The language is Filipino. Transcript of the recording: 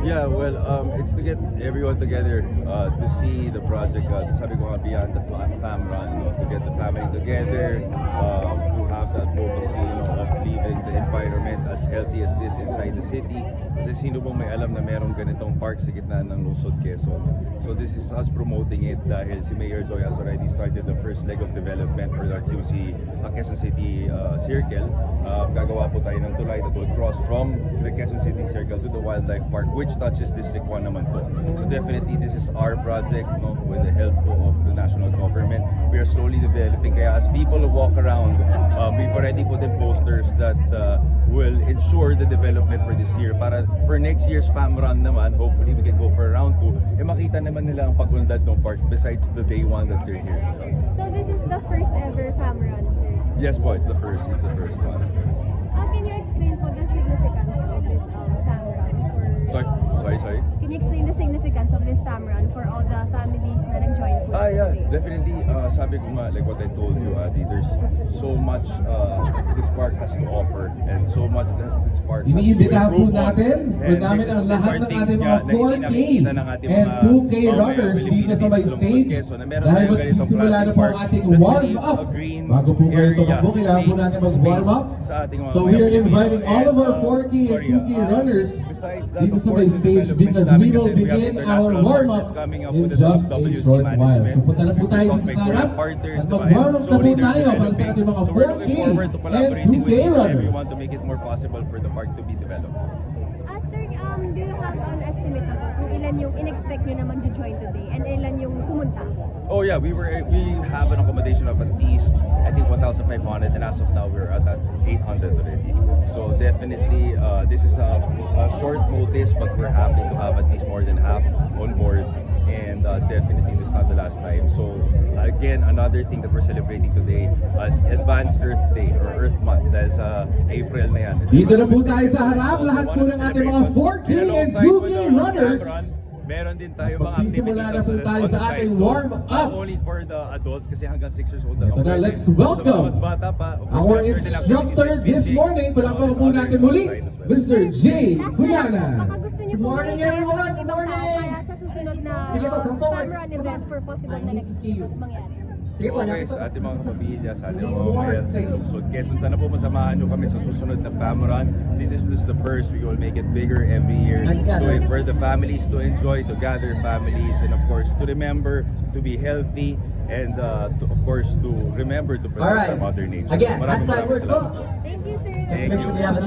Yeah, well, it's to get everyone together to see the project. Sabi ko nga, beyond the fam run, to get the family together, to have that focus, of leaving the environment as healthy as this inside the city. Kasi sino bang may alam na merong ganitong park sa gitna ng Lungsod, Quezon? So this is us promoting it dahil si Mayor Joy has already started the first leg of development for the QC Quezon City Circle. Gagawa po tayo ng tulay that will cross from the Quezon City Circle to the Wildlife Park, which touches District 1 naman po. So definitely this is our project, with the help po of the national government. We are slowly developing. Kaya as people walk around, we've already put in posters that will ensure the development for this year. Para for next year's fam run naman, hopefully we can go for round 2. Makita naman nila ang pag-unlad ng park besides the day 1 that they're here. So this is the first ever fam run, sir? Yes po, it's the first one. Can you explain po the significance of this fam run? Sorry. Can you explain the significance of this fam run for all the families na nag-join po? Yeah, today? definitely. Sabi ko nga, like what I told you, Adi, there's so much this park has to offer and so much that this park has to Iniimbitahan po improve on. natin, And namin this ang is- lahat these are ng things ating nga mga na 4K nakikita ng ating and mga 2K mamamayan runners Pilipino dito sa may dito stage Quezon, na meron dahil tayong ganitong magsisimula na klaseng po park ang ating that warm leaves up. a green Bago po kayo area, tumakbo, kailangan po safe natin mag-warm space up. sa ating mga So we are inviting all of our 4K and 2K runners dito sa may stage because we will begin our warm up in just a short while. So punta na po tayo dito sa harap at mag-warm up na po tayo para sa ating mga 4K and 2K runners. We want to make it more possible for the park to be developed. Sir, do you have an estimate na kung ilan yung in-expect nyo na mag-join today and ilan yung pumunta? Oh yeah, we have an accommodation of at least I think 1,500, and as of now we're at 800 already. So definitely this is a short notice, but we're happy to have at least more than half on board, and definitely this is not the last time. So again, another thing that we're celebrating today is Advanced Earth Day or Earth Month. Dahil sa April na yan. Dito na po tayo sa harap, lahat po ng ating mga 4K and 2K runners. Meron din tayo mga Magsisimula na po activities tayo on the sa side. ating So, warm up. not only for the adults kasi hanggang 6 years old na Ito na, pwede. let's So, welcome mas bata pa, of course, our there are certain instructor activities like this fishing, morning. Palakpakan po other natin muli, side as well. Mr. J. Hulana. Baka gusto nyo Good morning, po everyone. Good morning. Para sa susunod na Sige po, come forward. fam run event for possible I na need next to see you. mangyari. Sige po, Okay, lapit po. sa ating mga kapamilya, sa ating Need mga more health space. lungsod Quezon, sana po masamahan nyo kami sa susunod na fam run. This is just the first. We will make it bigger every year for the families to enjoy, to gather families, and of course to remember to be healthy, and of course to remember to protect All right. our mother nature. Again, Maraming hand sideways salamat. po. Thank you, sir. Just make sure we have enough